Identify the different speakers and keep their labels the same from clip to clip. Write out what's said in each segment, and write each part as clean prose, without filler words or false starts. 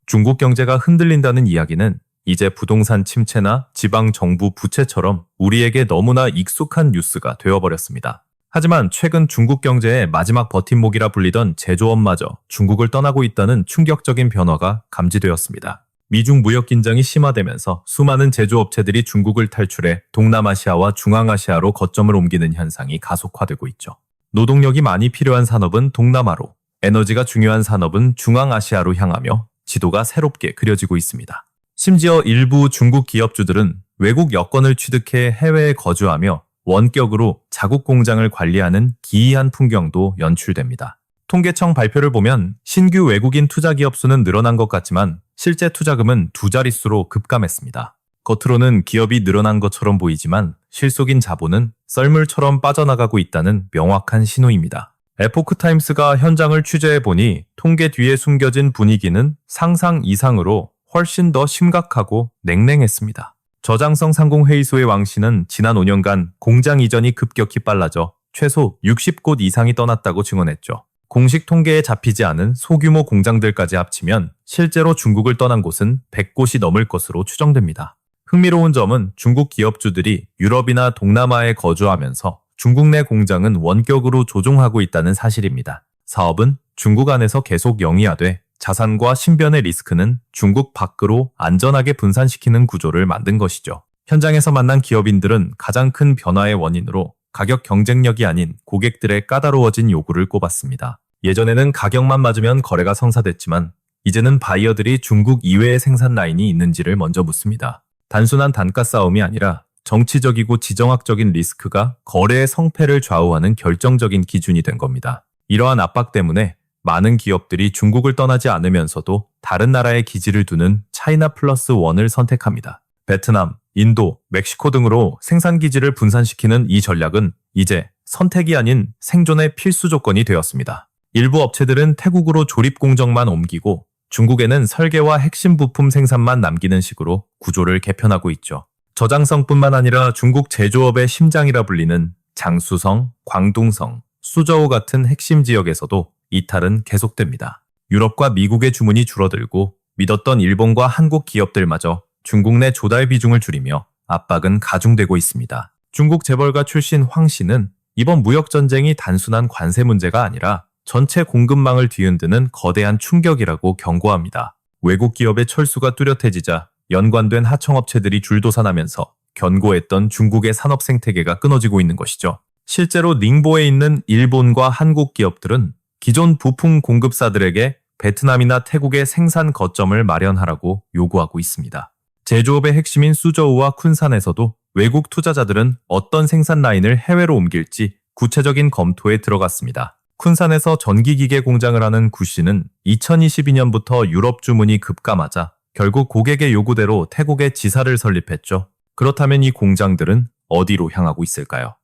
Speaker 1: 중국 경제가 흔들린다는 이야기는 이제 부동산 침체나 지방 정부 부채처럼 우리에게 너무나 익숙한 뉴스가 되어버렸습니다. 하지만 최근 중국 경제의 마지막 버팀목이라 불리던 제조업마저 중국을 떠나고 있다는 충격적인 변화가 감지되었습니다. 미중 무역 긴장이 심화되면서 수많은 제조업체들이 중국을 탈출해 동남아시아와 중앙아시아로 거점을 옮기는 현상이 가속화되고 있죠. 노동력이 많이 필요한 산업은 동남아로, 에너지가 중요한 산업은 중앙아시아로 향하며 지도가 새롭게 그려지고 있습니다. 심지어 일부 중국 기업주들은 외국 여권을 취득해 해외에 거주하며 원격으로 자국 공장을 관리하는 기이한 풍경도 연출됩니다. 통계청 발표를 보면 신규 외국인 투자 기업 수는 늘어난 것 같지만 실제 투자금은 두 자릿수로 급감했습니다. 겉으로는 기업이 늘어난 것처럼 보이지만 실속인 자본은 썰물처럼 빠져나가고 있다는 명확한 신호입니다. 에포크타임스가 현장을 취재해보니 통계 뒤에 숨겨진 분위기는 상상 이상으로 훨씬 더 심각하고 냉랭했습니다. 저장성 상공회의소의 왕 씨는 지난 5년간 공장 이전이 급격히 빨라져 최소 60곳 이상이 떠났다고 증언했죠. 공식 통계에 잡히지 않은 소규모 공장들까지 합치면 실제로 중국을 떠난 곳은 100곳이 넘을 것으로 추정됩니다. 흥미로운 점은 중국 기업주들이 유럽이나 동남아에 거주하면서 중국 내 공장은 원격으로 조종하고 있다는 사실입니다. 사업은 중국 안에서 계속 영위하되 자산과 신변의 리스크는 중국 밖으로 안전하게 분산시키는 구조를 만든 것이죠. 현장에서 만난 기업인들은 가장 큰 변화의 원인으로 가격 경쟁력이 아닌 고객들의 까다로워진 요구를 꼽았습니다. 예전에는 가격만 맞으면 거래가 성사됐지만 이제는 바이어들이 중국 이외의 생산 라인이 있는지를 먼저 묻습니다. 단순한 단가 싸움이 아니라 정치적이고 지정학적인 리스크가 거래의 성패를 좌우하는 결정적인 기준이 된 겁니다. 이러한 압박 때문에 많은 기업들이 중국을 떠나지 않으면서도 다른 나라에 기지를 두는 차이나 플러스 원을 선택합니다. 베트남, 인도, 멕시코 등으로 생산 기지를 분산시키는 이 전략은 이제 선택이 아닌 생존의 필수 조건이 되었습니다. 일부 업체들은 태국으로 조립 공정만 옮기고 중국에는 설계와 핵심 부품 생산만 남기는 식으로 구조를 개편하고 있죠. 저장성뿐만 아니라 중국 제조업의 심장이라 불리는 장쑤성, 광둥성, 수저우 같은 핵심 지역에서도 이탈은 계속됩니다. 유럽과 미국의 주문이 줄어들고 믿었던 일본과 한국 기업들마저 중국 내 조달 비중을 줄이며 압박은 가중되고 있습니다. 중국 재벌가 출신 황 씨는 이번 무역전쟁이 단순한 관세 문제가 아니라 전체 공급망을 뒤흔드는 거대한 충격이라고 경고합니다. 외국 기업의 철수가 뚜렷해지자 연관된 하청업체들이 줄도산하면서 견고했던 중국의 산업 생태계가 끊어지고 있는 것이죠. 실제로 닝보에 있는 일본과 한국 기업들은 기존 부품 공급사들에게 베트남이나 태국의 생산 거점을 마련하라고 요구하고 있습니다. 제조업의 핵심인 수저우와 쿤산에서도 외국 투자자들은 어떤 생산 라인을 해외로 옮길지 구체적인 검토에 들어갔습니다. 쿤산에서 전기기계 공장을 하는 구 씨는 2022년부터 유럽 주문이 급감하자 결국 고객의 요구대로 태국에 지사를 설립했죠. 그렇다면 이 공장들은 어디로 향하고 있을까요?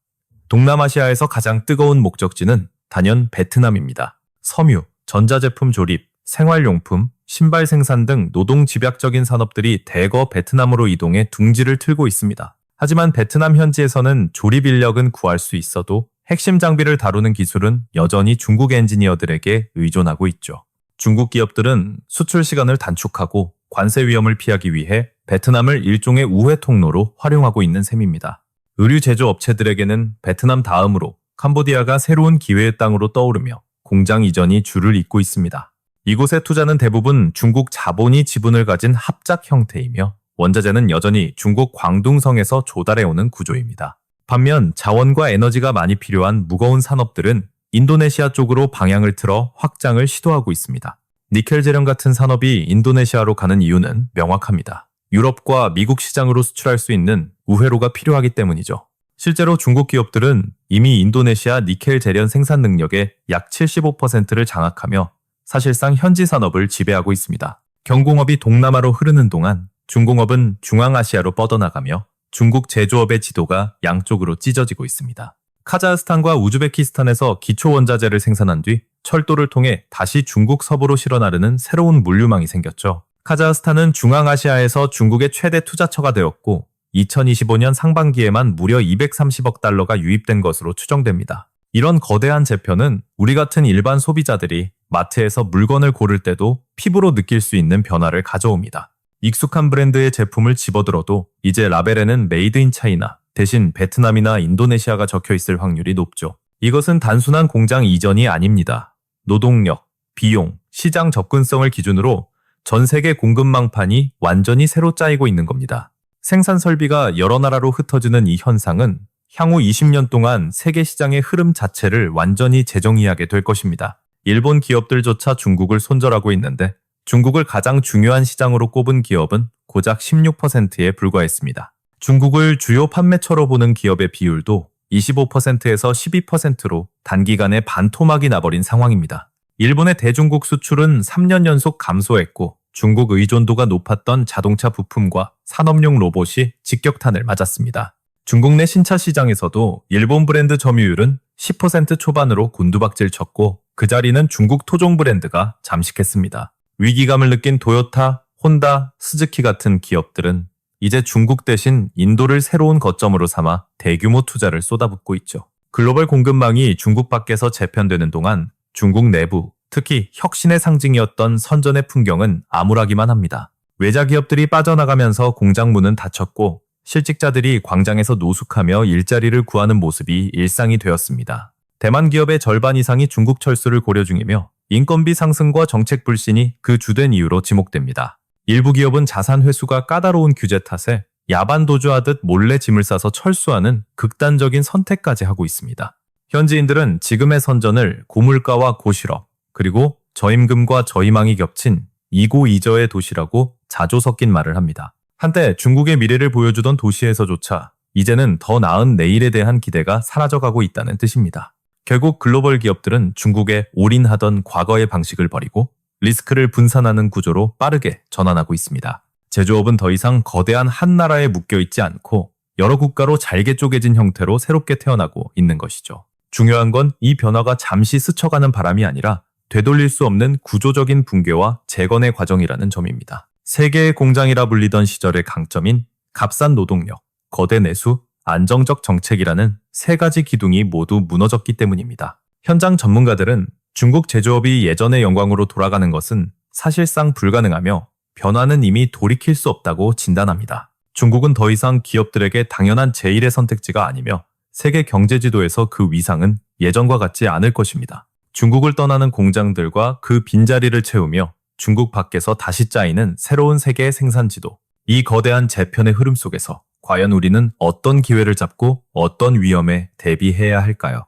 Speaker 1: 동남아시아에서 가장 뜨거운 목적지는 단연 베트남입니다. 섬유, 전자제품 조립, 생활용품, 신발 생산 등 노동 집약적인 산업들이 대거 베트남으로 이동해 둥지를 틀고 있습니다. 하지만 베트남 현지에서는 조립 인력은 구할 수 있어도 핵심 장비를 다루는 기술은 여전히 중국 엔지니어들에게 의존하고 있죠. 중국 기업들은 수출 시간을 단축하고 관세 위험을 피하기 위해 베트남을 일종의 우회 통로로 활용하고 있는 셈입니다. 의류 제조 업체들에게는 베트남 다음으로 캄보디아가 새로운 기회의 땅으로 떠오르며 공장 이전이 줄을 잇고 있습니다. 이곳의 투자는 대부분 중국 자본이 지분을 가진 합작 형태이며 원자재는 여전히 중국 광둥성에서 조달해오는 구조입니다. 반면 자원과 에너지가 많이 필요한 무거운 산업들은 인도네시아 쪽으로 방향을 틀어 확장을 시도하고 있습니다. 니켈 제련 같은 산업이 인도네시아로 가는 이유는 명확합니다. 유럽과 미국 시장으로 수출할 수 있는 우회로가 필요하기 때문이죠. 실제로 중국 기업들은 이미 인도네시아 니켈 제련 생산 능력의 약 75%를 장악하며 사실상 현지 산업을 지배하고 있습니다. 경공업이 동남아로 흐르는 동안 중공업은 중앙아시아로 뻗어나가며 중국 제조업의 지도가 양쪽으로 찢어지고 있습니다. 카자흐스탄과 우즈베키스탄에서 기초 원자재를 생산한 뒤 철도를 통해 다시 중국 서부로 실어 나르는 새로운 물류망이 생겼죠. 카자흐스탄은 중앙아시아에서 중국의 최대 투자처가 되었고 2025년 상반기에만 무려 230억 달러가 유입된 것으로 추정됩니다. 이런 거대한 재편은 우리 같은 일반 소비자들이 마트에서 물건을 고를 때도 피부로 느낄 수 있는 변화를 가져옵니다. 익숙한 브랜드의 제품을 집어들어도 이제 라벨에는 메이드 인 차이나 대신 베트남이나 인도네시아가 적혀 있을 확률이 높죠. 이것은 단순한 공장 이전이 아닙니다. 노동력, 비용, 시장 접근성을 기준으로 전 세계 공급망판이 완전히 새로 짜이고 있는 겁니다. 생산 설비가 여러 나라로 흩어지는 이 현상은 향후 20년 동안 세계 시장의 흐름 자체를 완전히 재정의하게 될 것입니다. 일본 기업들조차 중국을 손절하고 있는데 중국을 가장 중요한 시장으로 꼽은 기업은 고작 16%에 불과했습니다. 중국을 주요 판매처로 보는 기업의 비율도 25%에서 12%로 단기간에 반토막이 나버린 상황입니다. 일본의 대중국 수출은 3년 연속 감소했고 중국 의존도가 높았던 자동차 부품과 산업용 로봇이 직격탄을 맞았습니다. 중국 내 신차 시장에서도 일본 브랜드 점유율은 10% 초반으로 곤두박질 쳤고 그 자리는 중국 토종 브랜드가 잠식했습니다. 위기감을 느낀 도요타, 혼다, 스즈키 같은 기업들은 이제 중국 대신 인도를 새로운 거점으로 삼아 대규모 투자를 쏟아붓고 있죠. 글로벌 공급망이 중국 밖에서 재편되는 동안 중국 내부, 특히 혁신의 상징이었던 선전의 풍경은 암울하기만 합니다. 외자 기업들이 빠져나가면서 공장 문은 닫혔고 실직자들이 광장에서 노숙하며 일자리를 구하는 모습이 일상이 되었습니다. 대만 기업의 절반 이상이 중국 철수를 고려 중이며 인건비 상승과 정책 불신이 그 주된 이유로 지목됩니다. 일부 기업은 자산 회수가 까다로운 규제 탓에 야반 도주하듯 몰래 짐을 싸서 철수하는 극단적인 선택까지 하고 있습니다. 현지인들은 지금의 선전을 고물가와 고실업, 그리고 저임금과 저희망이 겹친 이고이저의 도시라고 자조 섞인 말을 합니다. 한때 중국의 미래를 보여주던 도시에서조차 이제는 더 나은 내일에 대한 기대가 사라져가고 있다는 뜻입니다. 결국 글로벌 기업들은 중국에 올인하던 과거의 방식을 버리고 리스크를 분산하는 구조로 빠르게 전환하고 있습니다. 제조업은 더 이상 거대한 한 나라에 묶여있지 않고 여러 국가로 잘게 쪼개진 형태로 새롭게 태어나고 있는 것이죠. 중요한 건 이 변화가 잠시 스쳐가는 바람이 아니라 되돌릴 수 없는 구조적인 붕괴와 재건의 과정이라는 점입니다. 세계의 공장이라 불리던 시절의 강점인 값싼 노동력, 거대 내수, 안정적 정책이라는 세 가지 기둥이 모두 무너졌기 때문입니다. 현장 전문가들은 중국 제조업이 예전의 영광으로 돌아가는 것은 사실상 불가능하며 변화는 이미 돌이킬 수 없다고 진단합니다. 중국은 더 이상 기업들에게 당연한 제1의 선택지가 아니며 세계 경제 지도에서 그 위상은 예전과 같지 않을 것입니다. 중국을 떠나는 공장들과 그 빈자리를 채우며 중국 밖에서 다시 짜이는 새로운 세계의 생산지도. 이 거대한 재편의 흐름 속에서 과연 우리는 어떤 기회를 잡고 어떤 위험에 대비해야 할까요?